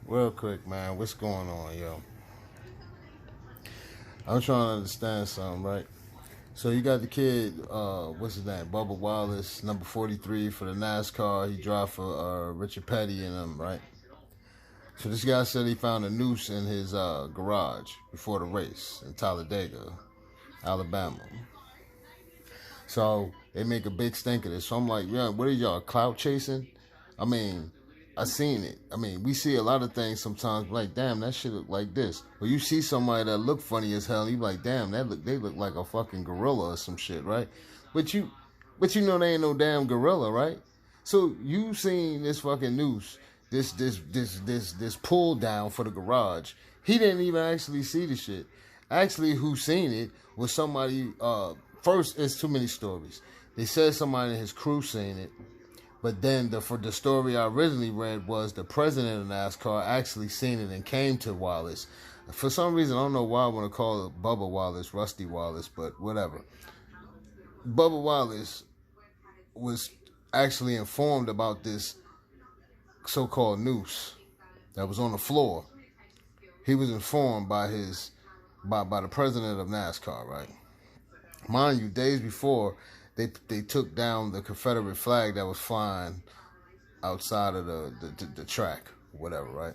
Real quick, man, what's going on, yo? I'm trying to understand something, right? So you got the kid, what's his name? Bubba Wallace, number 43 for the NASCAR. He drive for Richard Petty and them, right? So this guy said he found a noose in his garage before the race in Talladega, Alabama. So they make a big stink of this. So I'm like, yeah, what are y'all, clout chasing? I mean, I seen it. I mean, we see a lot of things sometimes. Like, damn, that shit look like this. Or you see somebody that look funny as hell, and you be like, damn, they look like a fucking gorilla or some shit, right? But you know they ain't no damn gorilla, right? So you seen this fucking noose, this pull down for the garage. He didn't even actually see the shit. Actually, who seen it was somebody. First, it's too many stories. They said somebody in his crew seen it. But then for the story I originally read was the president of NASCAR actually seen it and came to Wallace. For some reason, I don't know why I want to call it Bubba Wallace, Rusty Wallace, but whatever. Bubba Wallace was actually informed about this so-called noose that was on the floor. He was informed by the president of NASCAR, right? Mind you, days before, they took down the Confederate flag that was flying outside of the track, whatever, right?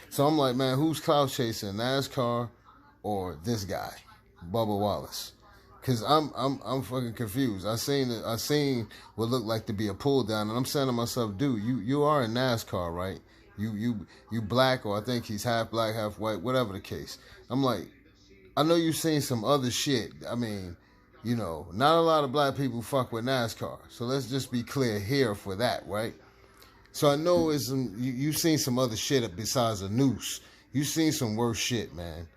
So I'm like, man, who's clout chasing, NASCAR or this guy, Bubba Wallace? Cause I'm fucking confused. I seen what looked like to be a pull down, and I'm saying to myself, dude, you are in NASCAR, right? You black, or I think he's half black, half white, whatever the case. I'm like, I know you've seen some other shit. I mean, you know, not a lot of black people fuck with NASCAR. So let's just be clear here for that, right? So I know you've seen some other shit besides a noose. You've seen some worse shit, man.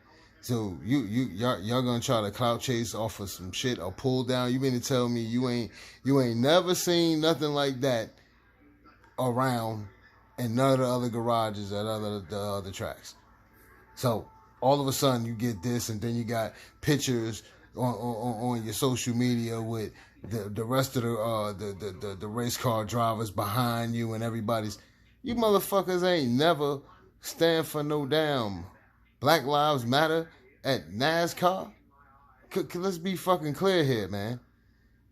So y'all gonna try to clout chase off of some shit or pull down. You mean to tell me you ain't never seen nothing like that around in none of the other garages at the other tracks? So all of a sudden you get this, and then you got pictures on your social media with the rest of the race car drivers behind you, and you motherfuckers ain't never stand for no damn Black Lives Matter at NASCAR. Let's be fucking clear here, man.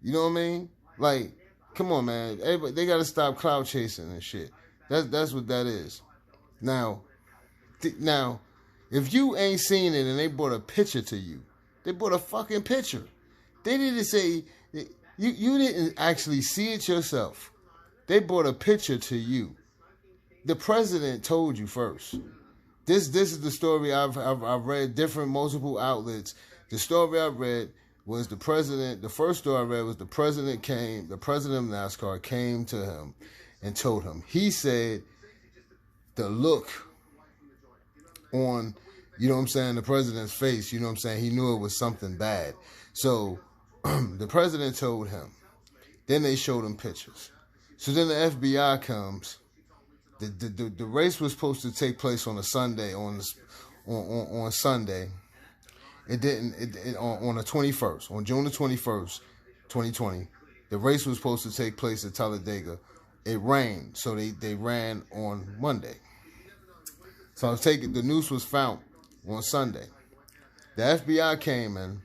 You know what I mean? Like, come on, man. Everybody, they gotta stop clout chasing and shit. That's what that is. Now, if you ain't seen it and they brought a picture to you, they brought a fucking picture. They didn't say, you didn't actually see it yourself. They brought a picture to you. The president told you first. This is the story I've read multiple outlets. The story I read was the first story I read was the president of NASCAR came to him and told him. He said the look on, you know what I'm saying, the president's face, you know what I'm saying, he knew it was something bad. So the president told him. Then they showed him pictures. So then the FBI comes. The race was supposed to take place on a Sunday, on Sunday. It didn't. On the 21st, on June the 21st, 2020, the race was supposed to take place at Talladega. It rained, so they ran on Monday. So the noose was found on Sunday. The FBI came in.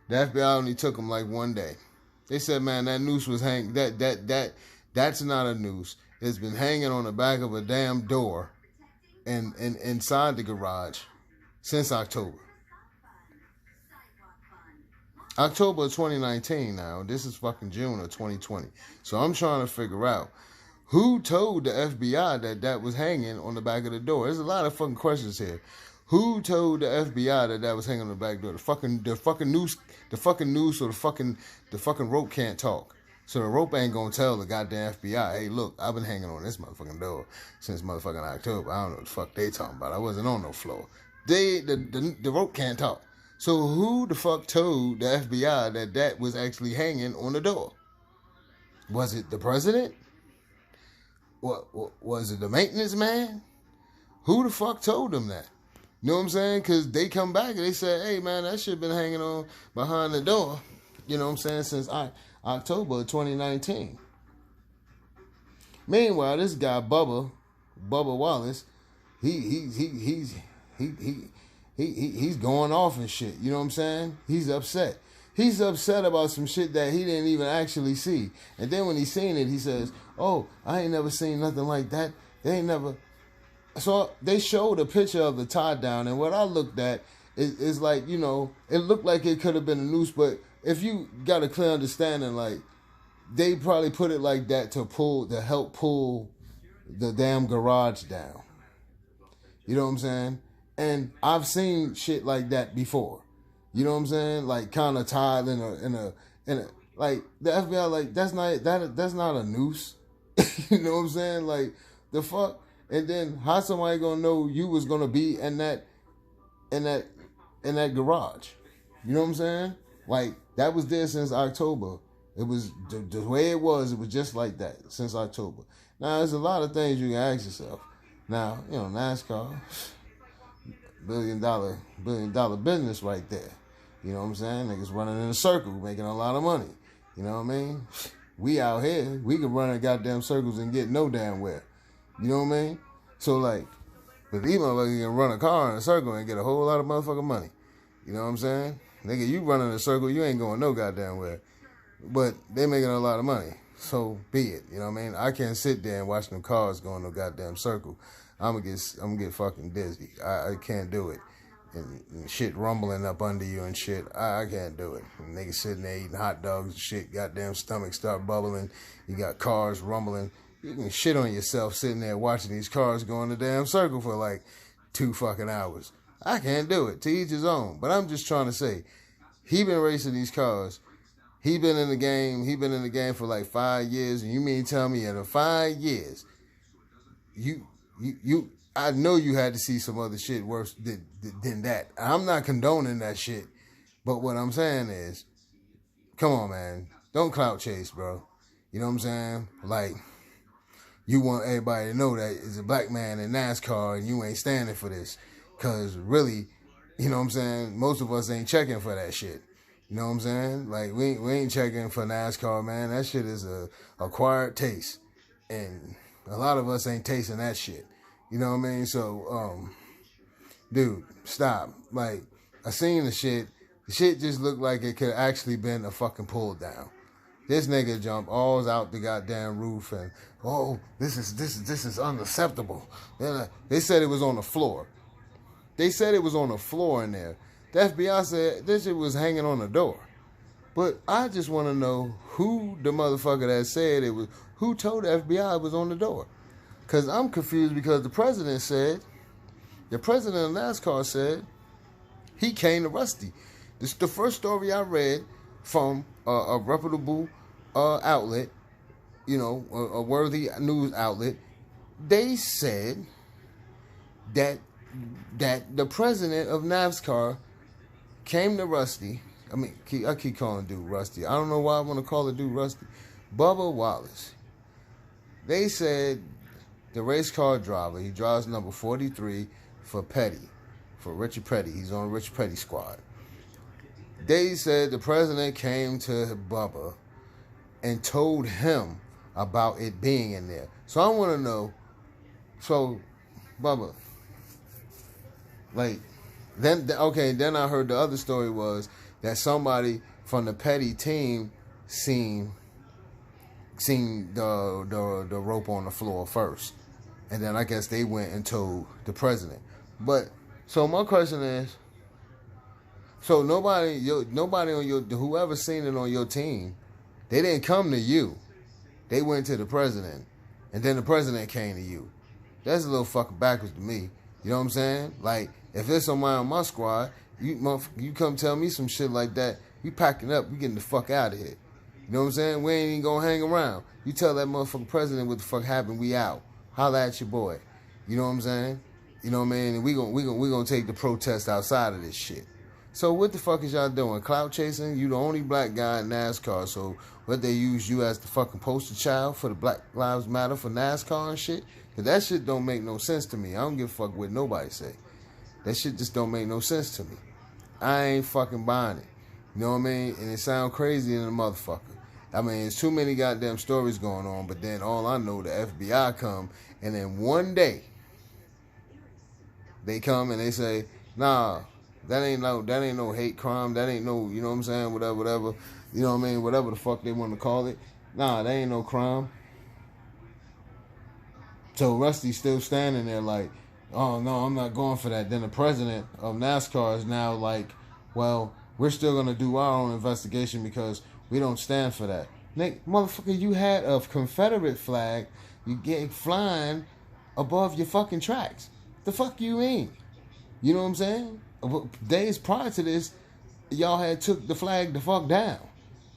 The FBI only took them like one day. They said, man, that noose was hanging. That's not a noose. It's been hanging on the back of a damn door and inside the garage since October. October of 2019 now. This is fucking June of 2020. So I'm trying to figure out who told the FBI that was hanging on the back of the door. There's a lot of fucking questions here. Who told the FBI that was hanging on the back door? The fucking noose or the fucking rope can't talk. So the rope ain't gonna tell the goddamn FBI, hey, look, I've been hanging on this motherfucking door since motherfucking October. I don't know what the fuck they talking about. I wasn't on no floor. The rope can't talk. So who the fuck told the FBI that was actually hanging on the door? Was it the president? What was it, the maintenance man? Who the fuck told them that? You know what I'm saying? Because they come back and they say, hey, man, that shit been hanging on behind the door, you know what I'm saying, since October of 2019. Meanwhile, this guy, Bubba Bubba Wallace, he's going off and shit. You know what I'm saying? He's upset. He's upset about some shit that he didn't even actually see. And then when he's seen it, he says, "Oh, I ain't never seen nothing like that. They ain't never." So they showed a picture of the tie down, and what I looked at is like, you know, it looked like it could have been a noose, but if you got a clear understanding, like, they probably put it like that to help pull the damn garage down. You know what I'm saying? And I've seen shit like that before. You know what I'm saying? Like, kind of tied in a like, the FBI, like, that's not a noose. You know what I'm saying? Like, the fuck. And then how somebody gonna know you was gonna be in that garage? You know what I'm saying? Like, that was there since October. It was the way it was just like that since October. Now, there's a lot of things you can ask yourself. Now, you know, NASCAR, billion dollar business right there. You know what I'm saying? Niggas running in a circle, making a lot of money. You know what I mean? We out here, we can run in goddamn circles and get no damn where. You know what I mean? So, like, but these motherfuckers can run a car in a circle and get a whole lot of motherfucking money. You know what I'm saying? Nigga, you running a circle, you ain't going no goddamn where. But they making a lot of money. So be it. You know what I mean? I can't sit there and watch them cars go in no goddamn circle. I'm gonna get fucking dizzy. I can't do it. And shit rumbling up under you and shit. I can't do it. And niggas sitting there eating hot dogs and shit. Goddamn stomach start bubbling. You got cars rumbling. You can shit on yourself sitting there watching these cars go in the damn circle for like 2 fucking hours. I can't do it. To each his own. But I'm just trying to say, he been racing these cars. He been in the game. He been in the game for like 5 years. And you mean tell me in the 5 years, I know you had to see some other shit worse than that. I'm not condoning that shit. But what I'm saying is, come on, man. Don't clout chase, bro. You know what I'm saying? Like, you want everybody to know that it's a black man in NASCAR and you ain't standing for this. Because really, you know what I'm saying, most of us ain't checking for that shit. You know what I'm saying? Like, we ain't checking for NASCAR, man. That shit is a acquired taste. And a lot of us ain't tasting that shit. You know what I mean? So, dude, stop. Like, I seen the shit. The shit just looked like it could actually been a fucking pull down. This nigga jumped all out the goddamn roof and, oh, this is unacceptable. They said it was on the floor. They said it was on the floor in there. The FBI said this shit was hanging on the door. But I just want to know who the motherfucker that said it was, who told the FBI it was on the door. Because I'm confused because the president of NASCAR said, he came to Rusty. This is the first story I read from a reputable outlet, you know, a worthy news outlet. They said that the president of NASCAR came to Rusty. I mean, I keep calling dude Rusty. I don't know why I want to call the dude Rusty. Bubba Wallace. They said the race car driver, he drives number 43 for Petty, for Richard Petty. He's on Richard Petty squad. They said the president came to Bubba and told him about it being in there. So I want to know, so Bubba, like, then I heard the other story was that somebody from the Petty team seen the rope on the floor first. And then I guess they went and told the president. But, so my question is, so nobody on your, whoever seen it on your team, they didn't come to you. They went to the president. And then the president came to you. That's a little fucking backwards to me. You know what I'm saying? Like, if there's somebody on my squad, you come tell me some shit like that, you packing up, you getting the fuck out of here. You know what I'm saying? We ain't even gonna hang around. You tell that motherfucking president what the fuck happened, we out. Holla at your boy. You know what I'm saying? You know what I mean? And we gonna take the protest outside of this shit. So what the fuck is y'all doing? Clout chasing? You the only black guy in NASCAR, so what, they use you as the fucking poster child for the Black Lives Matter for NASCAR and shit? Cause that shit don't make no sense to me. I don't give a fuck what nobody say. That shit just don't make no sense to me. I ain't fucking buying it. You know what I mean? And it sound crazy in a motherfucker. I mean, it's too many goddamn stories going on. But then all I know, the FBI come, and then one day they come and they say, nah, that ain't no hate crime. That ain't no, you know what I'm saying, whatever. You know what I mean? Whatever the fuck they want to call it. Nah, that ain't no crime. So Rusty's still standing there like, oh no, I'm not going for that. Then the president of NASCAR is now like, well, we're still gonna do our own investigation because we don't stand for that. Nick, motherfucker, you had a Confederate flag you get flying above your fucking tracks. The fuck you mean? You know what I'm saying? Days prior to this, y'all had took the flag the fuck down.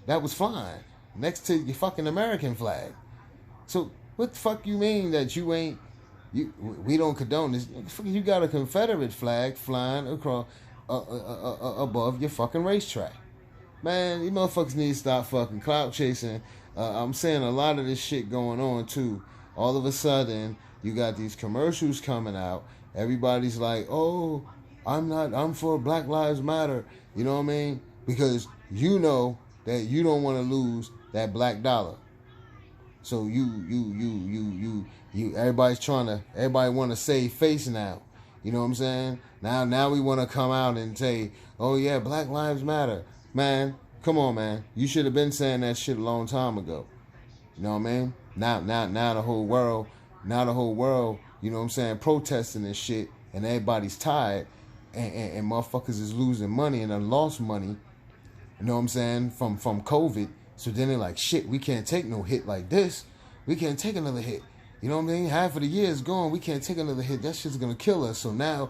That was flying next to your fucking American flag. So what the fuck you mean that you ain't? We don't condone this. You got a Confederate flag flying across above your fucking racetrack. Man, you motherfuckers need to stop fucking clout chasing. I'm saying a lot of this shit going on too. All of a sudden, you got these commercials coming out. Everybody's like, oh, I'm for Black Lives Matter. You know what I mean? Because you know that you don't want to lose that black dollar. So everybody want to save face now. You know what I'm saying? Now we want to come out and say, oh yeah, Black Lives Matter. Man, come on, man. You should have been saying that shit a long time ago. You know what I mean? Now the whole world, you know what I'm saying, protesting and shit, and everybody's tired, and motherfuckers is losing money and done lost money, you know what I'm saying, from COVID. So then they're like, shit, we can't take no hit like this. We can't take another hit. You know what I mean? Half of the year is gone. We can't take another hit. That shit's going to kill us. So now,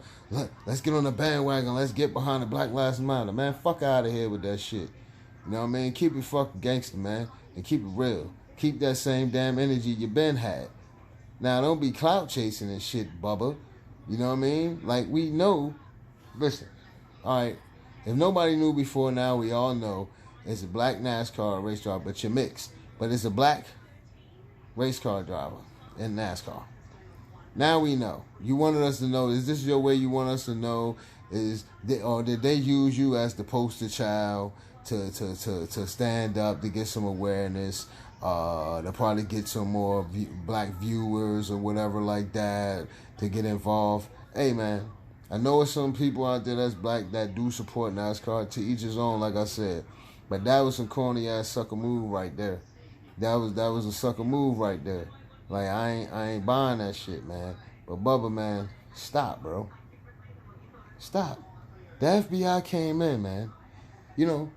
let's get on the bandwagon. Let's get behind the Black Lives Matter. Man, fuck out of here with that shit. You know what I mean? Keep it fucking gangster, man. And keep it real. Keep that same damn energy you been had. Now, don't be clout chasing and shit, Bubba. You know what I mean? Like, we know. Listen. All right. If nobody knew before, now we all know. It's a black NASCAR race driver, but you're mixed. But it's a black race car driver in NASCAR. Now we know. You wanted us to know. Is this your way you want us to know? Or did they use you as the poster child to stand up, to get some awareness, to probably get some more black viewers or whatever like that, to get involved? Hey, man, I know there's some people out there that's black that do support NASCAR. To each his own, like I said. But that was some corny ass sucker move right there. That was a sucker move right there. Like I ain't buying that shit, man. But Bubba, man, stop, bro. Stop. The FBI came in, man. You know,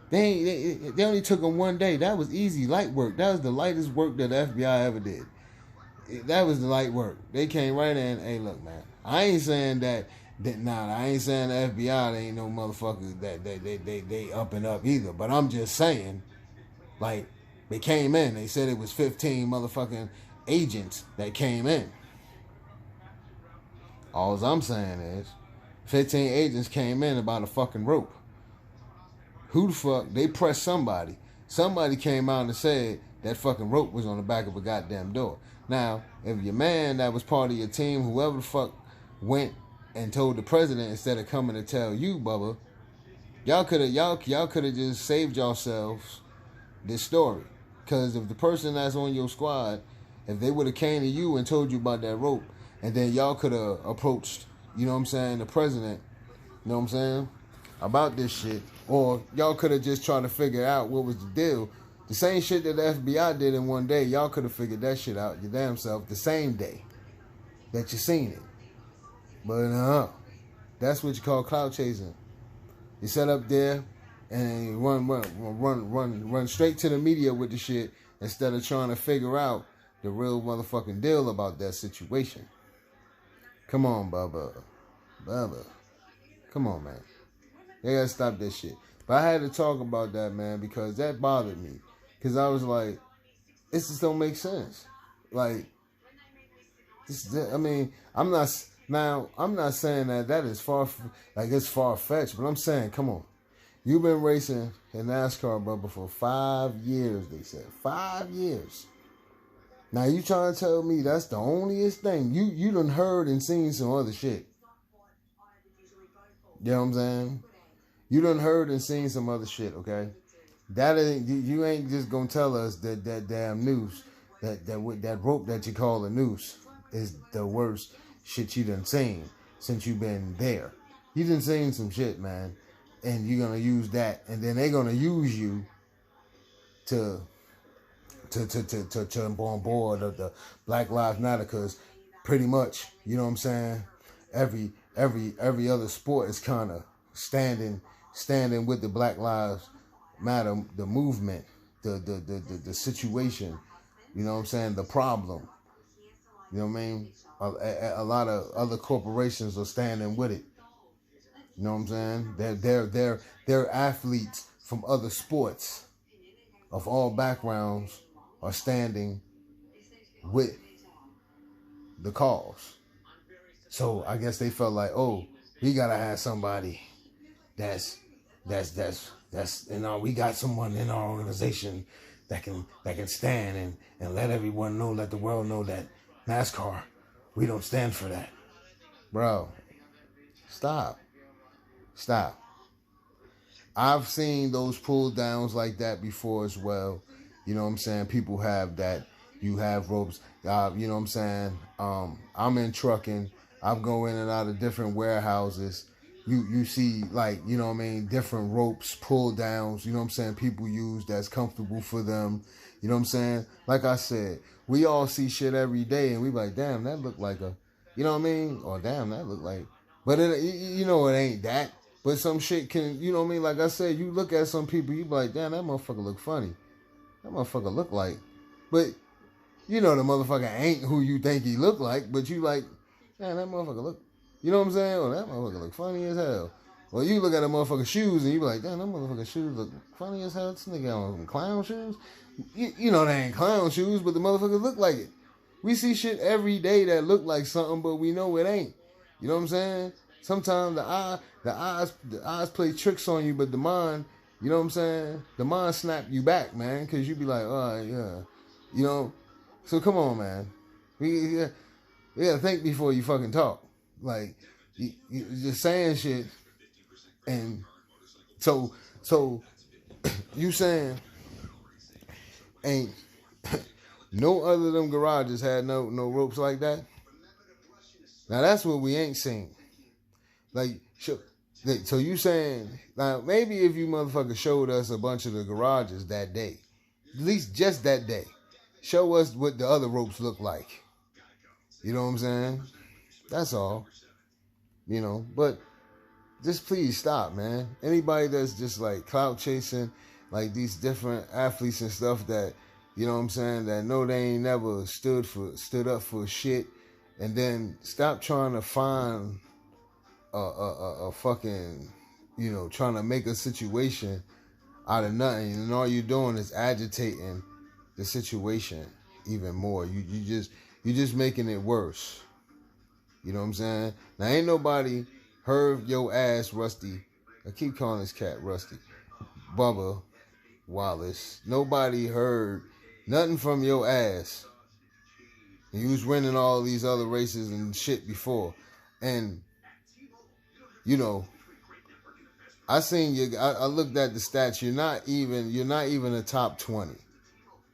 they only took them one day. That was easy, light work. That was the lightest work that the FBI ever did. That was the light work. They came right in. Hey, look, man. I ain't saying that. I ain't saying the FBI, they ain't no motherfuckers that they up and up either. But I'm just saying, like, they came in. They said it was 15 motherfucking agents that came in. All I'm saying is, 15 agents came in about a fucking rope. Who the fuck? They pressed somebody. Somebody came out and said that fucking rope was on the back of a goddamn door. Now, if your man that was part of your team, whoever the fuck went and told the president instead of coming to tell you, Bubba, y'all could have just saved yourselves this story. Because if the person that's on your squad, if they would have came to you and told you about that rope, and then y'all could have approached, you know what I'm saying, the president, you know what I'm saying, about this shit, or y'all could have just tried to figure out what was the deal. The same shit that the FBI did in one day, y'all could have figured that shit out your damn self the same day that you seen it. But that's what you call clout chasing. You set up there and run straight to the media with the shit instead of trying to figure out the real motherfucking deal about that situation. Come on, Bubba. Come on, man. They gotta stop this shit. But I had to talk about that, man, because that bothered me. Because I was like, this just don't make sense. Like, I mean, I'm not saying that is it's far-fetched, but I'm saying, come on. You've been racing in NASCAR, Bubba, for 5 years, they said. 5 years. Now, you trying to tell me that's the onlyest thing? You done heard and seen some other shit. You know what I'm saying? You done heard and seen some other shit, okay? That ain't, you ain't just gonna tell us that damn noose, that rope that you call a noose is the worst shit you done seen since you been there. You done seen some shit, man, and you're gonna use that, and then they're gonna use you to jump on board of the Black Lives Matter, because pretty much, you know what I'm saying, every other sport is kind of standing with the Black Lives Matter, the movement, the situation, you know what I'm saying, the problem, you know what I mean. A lot of other corporations are standing with it. You know what I'm saying? They're athletes from other sports of all backgrounds are standing with the cause. So I guess they felt like, oh, we gotta have somebody that's we got someone in our organization that can stand and let everyone know, let the world know that NASCAR, we don't stand for that. Bro, stop. I've seen those pull downs like that before as well. You know what I'm saying? People have that. You have ropes. You know what I'm saying? I'm in trucking. I'm going in and out of different warehouses. You see, like, you know what I mean, different ropes, pull downs, you know what I'm saying, people use that's comfortable for them. You know what I'm saying? Like I said, we all see shit every day and we like, damn, that look like a, you know what I mean? Or damn, that look like, but you know, it ain't that. But some shit can, you know what I mean? Like I said, you look at some people, you be like, damn, that motherfucker look funny. That motherfucker look like. But, you know, the motherfucker ain't who you think he look like, but you like, damn, that motherfucker look. You know what I'm saying? Oh, that motherfucker look funny as hell. Well, you look at a motherfucker's shoes and you be like, damn, that motherfucker's shoes look funny as hell. This nigga on some clown shoes. You know they ain't clown shoes, but the motherfuckers look like it. We see shit every day that look like something, but we know it ain't. You know what I'm saying? Sometimes the eyes play tricks on you, but the mind, you know what I'm saying? The mind snap you back, man, because you be like, oh, yeah. You know? So come on, man. You gotta think before you fucking talk. Like, you just saying shit. And so you saying ain't no other of them garages had no ropes like that? Now that's what we ain't seen. Like, so you saying, now maybe if you motherfuckers showed us a bunch of the garages that day, at least just that day, show us what the other ropes look like. You know what I'm saying? That's all. You know, but just please stop, man. Anybody that's just like clout chasing, like these different athletes and stuff that, you know what I'm saying, that know they ain't never stood up for shit, and then stop trying to find a fucking, you know, trying to make a situation out of nothing, and all you're doing is agitating the situation even more. You just making it worse. You know what I'm saying? Now ain't nobody heard your ass, Rusty. I keep calling this cat Rusty. Bubba Wallace. Nobody heard nothing from your ass. And you was winning all these other races and shit before. And, you know, I seen you. I looked at the stats. You're not even a top 20.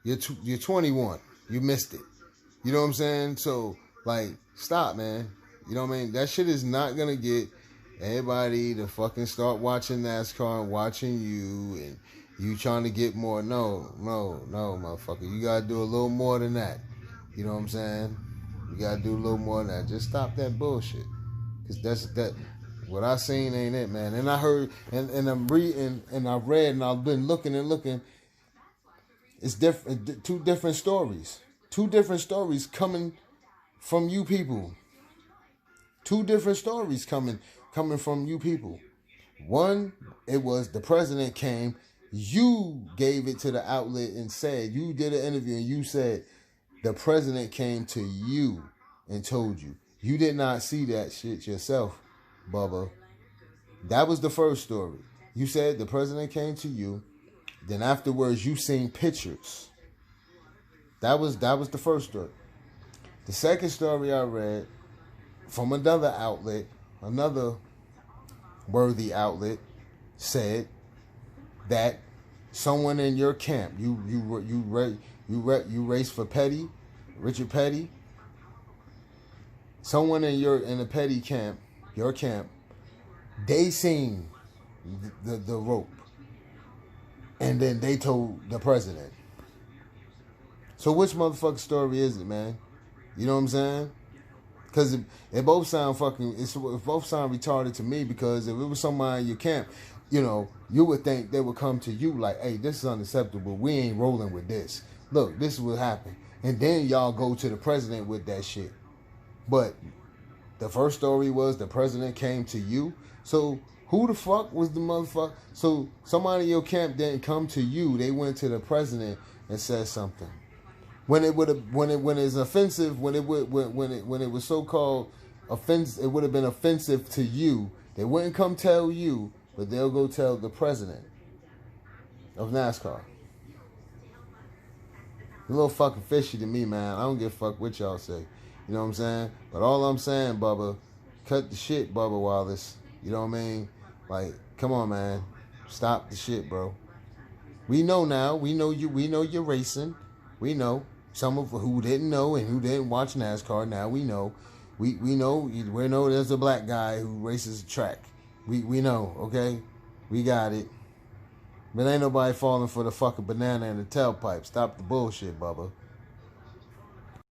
You're 21. You missed it. You know what I'm saying? So, like, stop, man. You know what I mean? That shit is not going to get everybody to fucking start watching NASCAR and watching you and you trying to get more. No, motherfucker. You got to do a little more than that. You know what I'm saying? You got to do a little more than that. Just stop that bullshit. Because what I seen ain't it, man. And I heard, and I'm reading, and I've read, and I've been looking. It's different. Two different stories. Two different stories coming from you people. Two different stories coming from you people. One, it was the president came. You gave it to the outlet and said, you did an interview and you said the president came to you and told you. You did not see that shit yourself, Bubba. That was the first story. You said the president came to you. Then afterwards, you seen pictures. That was the first story. The second story I read from another outlet, another worthy outlet, said that someone in your camp, you race for Petty, Richard Petty. Someone in the Petty camp, your camp, they seen the rope, and then they told the president. So which motherfucking story is it, man? You know what I'm saying? Because it both sound it both sound retarded to me, because if it was somebody in your camp, you know, you would think they would come to you like, hey, this is unacceptable. We ain't rolling with this. Look, this is what happened. And then y'all go to the president with that shit. But the first story was the president came to you. So who the fuck was the motherfucker? So somebody in your camp didn't come to you. They went to the president and said something. When it is offensive, when it was so called offense, it would have been offensive to you. They wouldn't come tell you, but they'll go tell the president of NASCAR. A little fucking fishy to me, man. I don't give a fuck what y'all say. You know what I'm saying? But all I'm saying, Bubba, cut the shit, Bubba Wallace. You know what I mean? Like, come on, man. Stop the shit, bro. We know now. We know you're racing. We know. Some of who didn't know and who didn't watch NASCAR, now we know. We know there's a black guy who races a track. We know, okay? We got it. But ain't nobody falling for the fucking banana in the tailpipe. Stop the bullshit, Bubba.